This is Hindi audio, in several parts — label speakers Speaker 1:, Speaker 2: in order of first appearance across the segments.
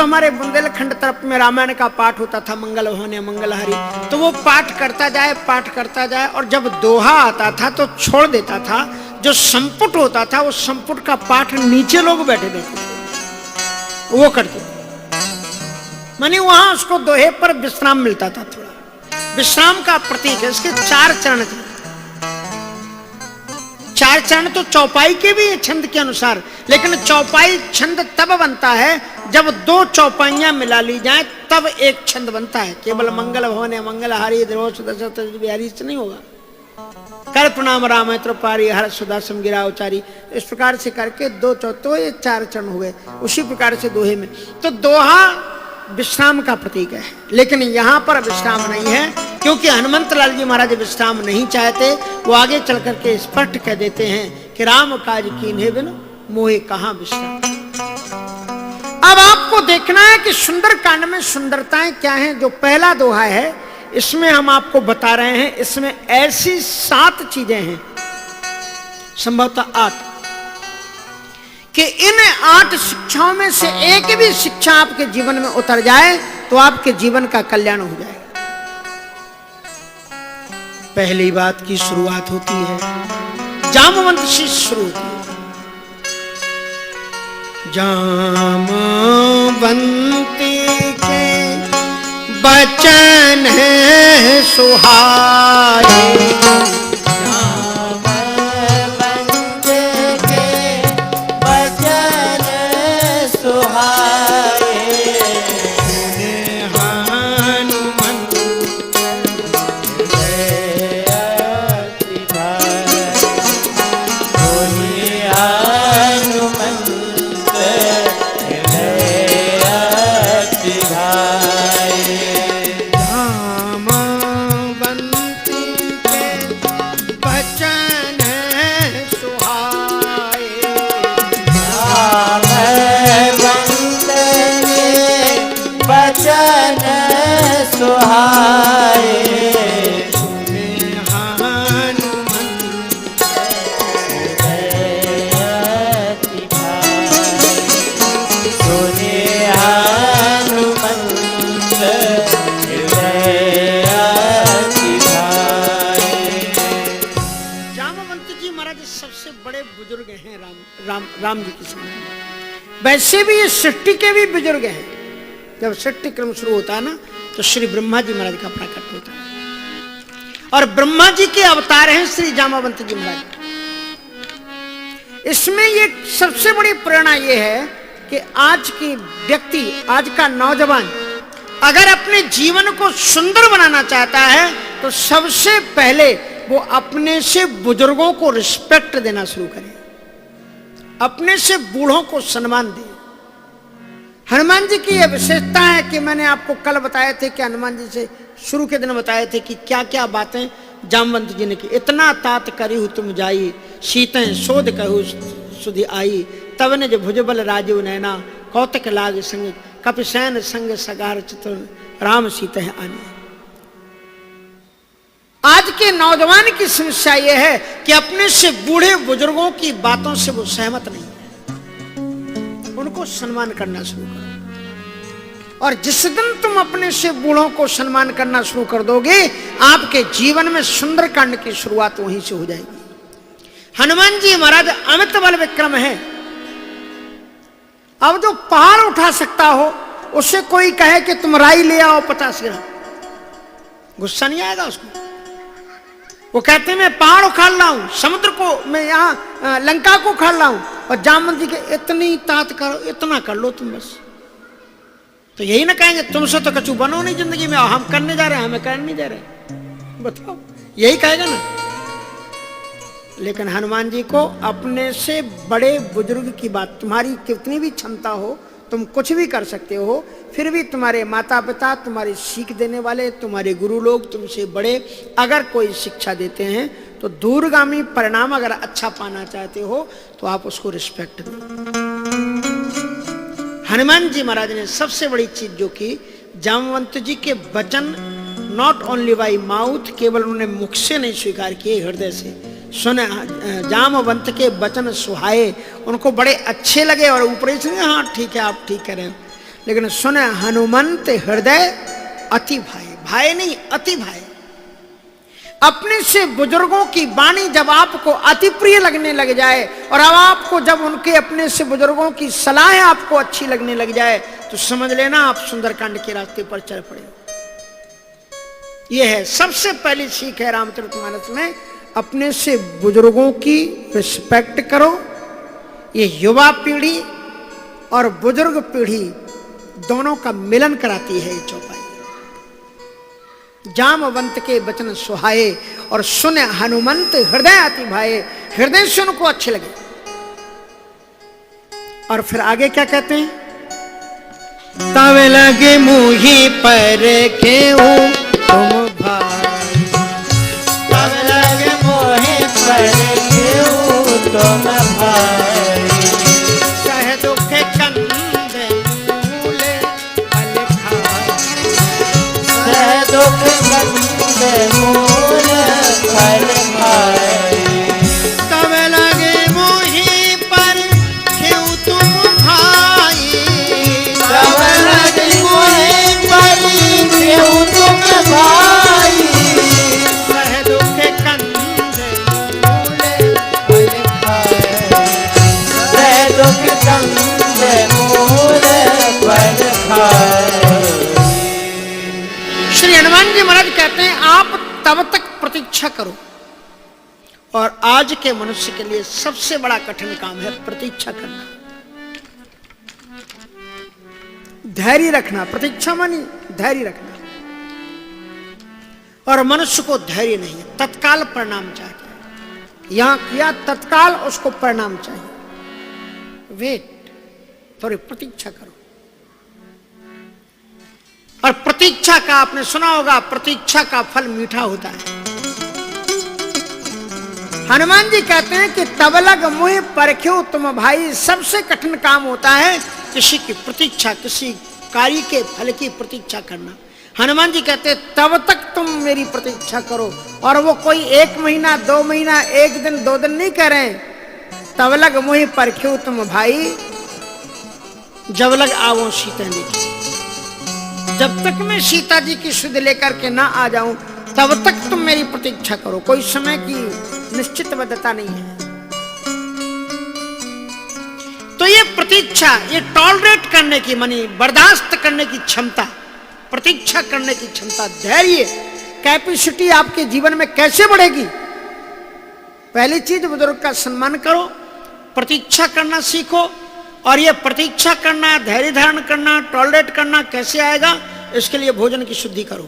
Speaker 1: हमारे बुंदेलखंड तरफ में रामायण का पाठ होता था, मंगल होने मंगल हरि, तो वो पाठ करता जाए और जब दोहा आता था तो छोड़ देता था। जो संपुट होता था वो संपुट का पाठ नीचे लोग बैठे रहते थे वो करते थे, मानी वहां उसको दोहे पर विश्राम मिलता था। थोड़ा विश्राम का प्रतीक है। इसके 4 चरण थे। 4 चरण तो चौपाई के भी छंद के अनुसार, लेकिन चौपाई छंद तब बनता है जब 2 चौपाइयां मिला ली जाए तब एक छंद बनता है। केवल मंगल भवन मंगल हारी द्रोष दशरथ बिहारी से नहीं होगा। कर प्रणाम राम त्रिपारी हर सुधा समगिरा उचारी, इस प्रकार से करके 2 तो ये 4 चरण हुए। उसी प्रकार से दोहे में तो दोहा विश्राम का प्रतीक है, लेकिन यहां पर विश्राम नहीं है, क्योंकि हनुमंत लाल जी महाराज विश्राम नहीं चाहते। वो आगे चल करके स्पष्ट कह देते हैं कि राम काज कीन्हे बिन मोहे कहां विश्राम। अब आपको देखना है कि सुंदर कांड में सुंदरताएं क्या हैं। जो पहला दोहा है इसमें हम आपको बता रहे हैं, इसमें ऐसी 7 चीजें हैं, संभवतः 8, कि इन 8 शिक्षाओं में से एक भी शिक्षा आपके जीवन में उतर जाए तो आपके जीवन का कल्याण हो जाएगा। पहली बात की शुरुआत होती है जामवंत से शुरू होती है। जामवंत के बचन है सुहाए, राम जी के समय। वैसे भी ये सृष्टि के भी बुजुर्ग हैं। जब सृष्टि क्रम शुरू होता है ना तो श्री ब्रह्मा जी महाराज का प्रकट होता है और ब्रह्मा जी के अवतार हैं श्री जामवंत जी महाराज। इसमें ये सबसे बड़ी प्रेरणा ये है कि आज की व्यक्ति, आज का नौजवान अगर अपने जीवन को सुंदर बनाना चाहता है तो सबसे पहले वो अपने से बुजुर्गों को रिस्पेक्ट देना शुरू करे, अपने से बूढ़ों को सम्मान दे। हनुमान जी की यह विशेषता है कि मैंने आपको कल बताए थे कि हनुमान जी से शुरू के दिन बताए थे कि क्या क्या बातें जामवंत जी ने की। इतना तात करी तुम जाई, सीतें शोध कहू सुधि आई, तब ने जो भुजबल राजीव नैना, कौतक लाग संग कपिसैन संग सगार चतुर, राम सीते हैं आने। आज के नौजवान की समस्या यह है कि अपने से बूढ़े बुजुर्गों की बातों से वो सहमत नहीं है। उनको सम्मान करना शुरू करो, और जिस दिन तुम अपने से बूढ़ों को सम्मान करना शुरू कर दोगे आपके जीवन में सुंदरकांड की शुरुआत वहीं से हो जाएगी। हनुमान जी महाराज अमित बल विक्रम है। अब जो पहाड़ उठा सकता हो उससे कोई कहे कि तुम राई ले आओ 50 ग्राम, गुस्सा नहीं आएगा उसको। वो कहते हैं मैं पहाड़ उखाड़ रहा हूं, समुद्र को मैं यहाँ लंका को उखाड़ रहा हूं, और जामवंत जी के इतनी तात करो, इतना कर लो तुम बस। तो यही ना कहेंगे तुमसे तो कछु बनो नहीं जिंदगी में, हम करने जा रहे हैं, हमें करने नहीं दे रहे, बताओ, यही कहेगा ना। लेकिन हनुमान जी को अपने से बड़े बुजुर्ग की बात, तुम्हारी कितनी भी क्षमता हो, तुम कुछ भी कर सकते हो, फिर भी तुम्हारे माता पिता, तुम्हारी सीख देने वाले, तुम्हारे गुरु लोग तुमसे बड़े अगर कोई शिक्षा देते हैं तो दूरगामी परिणाम अगर अच्छा पाना चाहते हो तो आप उसको रिस्पेक्ट दो। हनुमान जी महाराज ने सबसे बड़ी चीज जो की, जामवंत जी के वचन नॉट ओनली बाई माउथ, केवल उन्होंने मुख से नहीं स्वीकार किए, हृदय से सुने। जामवंत के वचन सुहाए, उनको बड़े अच्छे लगे और ऊपर से हाँ ठीक है आप ठीक कह रहे हैं। लेकिन सुने हनुमंत हृदय अति भाई, भाई नहीं अति भाई। अपने से बुजुर्गों की वाणी जब आपको अति प्रिय लगने लग जाए और अब आपको जब उनके अपने से बुजुर्गों की सलाह आपको अच्छी लगने लग जाए तो समझ लेना आप सुंदरकांड के रास्ते पर चल पड़े। यह है सबसे पहली सीख है रामचरितमानस में, अपने से बुजुर्गों की रिस्पेक्ट करो। ये युवा पीढ़ी और बुजुर्ग पीढ़ी दोनों का मिलन कराती है ये चौपाई। जामवंत के वचन सुहाए और सुने हनुमंत हृदय अति भाए, हृदय से उनको अच्छे लगे। और फिर आगे क्या कहते हैं,
Speaker 2: तब लगे मुही पर केहू तुम भाई, तब लगे मुही पर केहू तुम भाई,
Speaker 1: सह दुख कंद मूले फल खाए,
Speaker 2: सह दुख कंद मूल फल खाए,
Speaker 1: तब लगे मोही पर केहू तुम भाई,
Speaker 2: तब लगे मुही पर केहू तुम भाई,
Speaker 1: सह दुख कंद मूले फल खाए,
Speaker 2: सह दुख कंद मूल फल खाए।
Speaker 1: श्री हनुमान जी महाराज कहते हैं आप तब तक प्रतीक्षा करो। और आज के मनुष्य के लिए सबसे बड़ा कठिन काम है प्रतीक्षा करना, धैर्य रखना। प्रतीक्षा मानी धैर्य रखना। और मनुष्य को धैर्य नहीं है, तत्काल परिणाम चाहिए। यहां किया तत्काल उसको परिणाम चाहिए। वेट, थोड़ी प्रतीक्षा करो। और प्रतीक्षा का आपने सुना होगा, प्रतीक्षा का फल मीठा होता है। हनुमान जी कहते हैं कि तबलग मुँह परख्यो तुम भाई, सबसे कठिन काम होता है किसी की प्रतीक्षा, किसी कार्य के फल की प्रतीक्षा करना। हनुमान जी कहते हैं तब तक तुम मेरी प्रतीक्षा करो। और वो कोई 1 महीना 2 महीना 1 दिन 2 दिन नहीं कह रहे। तबलग मुँह परख्यो तुम भाई, जब लग आवो सीता देखी। जब तक मैं सीता जी की सुध लेकर के ना आ जाऊं तब तक तुम मेरी प्रतीक्षा करो। कोई समय की निश्चित बद्धता नहीं है। तो ये प्रतीक्षा, ये टॉलरेट करने की मानी बर्दाश्त करने की क्षमता, प्रतीक्षा करने की क्षमता, धैर्य, कैपेसिटी आपके जीवन में कैसे बढ़ेगी? पहली चीज बुजुर्ग का सम्मान करो, प्रतीक्षा करना सीखो। और ये प्रतीक्षा करना, धैर्य धारण करना, टॉलरेट करना कैसे आएगा? इसके लिए भोजन की शुद्धि करो।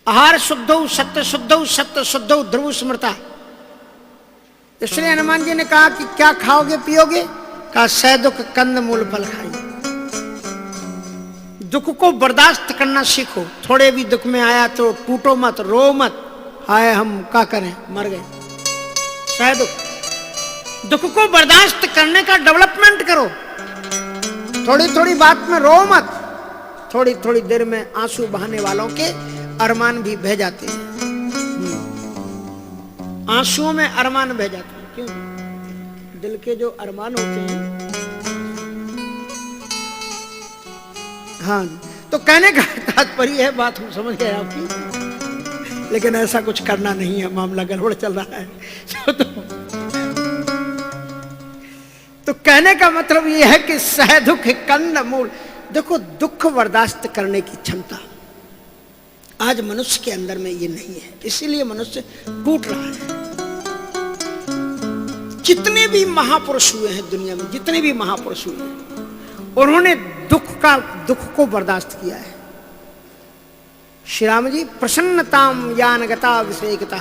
Speaker 1: आहार शुद्धौ सत्य शुद्धौ, सत्य शुद्धौ ध्रुव स्मृता। इसलिए हनुमान जी ने कहा कि क्या खाओगे पियोगे? कहा सह दुख कंद मूल फल खाइए। दुख को बर्दाश्त करना सीखो। थोड़े भी दुख में आया तो टूटो मत, रो मत, हाय हम क्या करें, मर गए। सह दुख को बर्दाश्त करने का डेवलपमेंट करो। थोड़ी थोड़ी बात में रो मत। थोड़ी थोड़ी देर में आंसू बहाने वालों के अरमान भी बह जाते हैं। आंसुओं में अरमान बह जाते हैं। क्यों? दिल के जो अरमान होते हैं। हाँ, तो कहने का तात्पर्य है, बात हम समझ गए आपकी, लेकिन ऐसा कुछ करना नहीं है, मामला गड़बड़ चल रहा है। तो कहने का मतलब यह है कि सह दुख कंद मूल। देखो, दुख बर्दाश्त करने की क्षमता आज मनुष्य के अंदर में ये नहीं है, इसीलिए मनुष्य टूट रहा है। जितने भी महापुरुष हुए हैं दुनिया में, जितने भी महापुरुष हुए हैं, उन्होंने दुख को बर्दाश्त किया है। श्री राम जी प्रसन्नताम यान गता विषेकता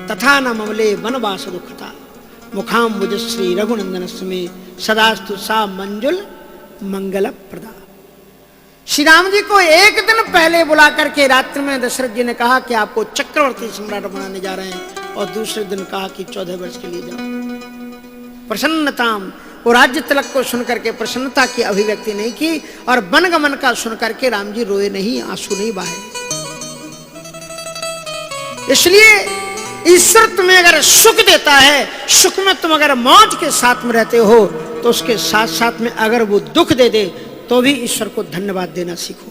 Speaker 1: तथा न ममले वनवास दुखता मुखाम मुजश्री रघुनंदन स्मे सदास्तु सा मंजुल मंगल प्रदा। श्री राम जी को एक दिन पहले बुला करके रात्रि में दशरथ जी ने कहा कि आपको चक्रवर्ती सम्राट बनाने जा रहे हैं, और दूसरे दिन कहा कि 14 वर्ष के लिए जाओ। प्रसन्नताम, वो राज्य तिलक को सुनकर के प्रसन्नता की अभिव्यक्ति नहीं की, और वनगमन का सुनकर के राम जी रोए नहीं, आंसू नहीं बहाए। इसलिए ईश्वर तुम्हें अगर सुख देता है, सुख में तुम अगर मौज के साथ में रहते हो, तो उसके साथ साथ में अगर वो दुख दे दे तो भी ईश्वर को धन्यवाद देना सीखो।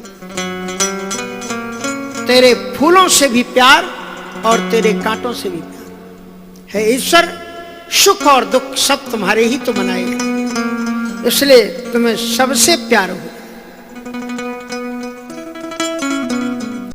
Speaker 1: तेरे फूलों से भी प्यार और तेरे कांटों से भी प्यार है ईश्वर। सुख और दुख सब तुम्हारे ही तो बनाए, इसलिए तुम्हें सबसे प्यार हो।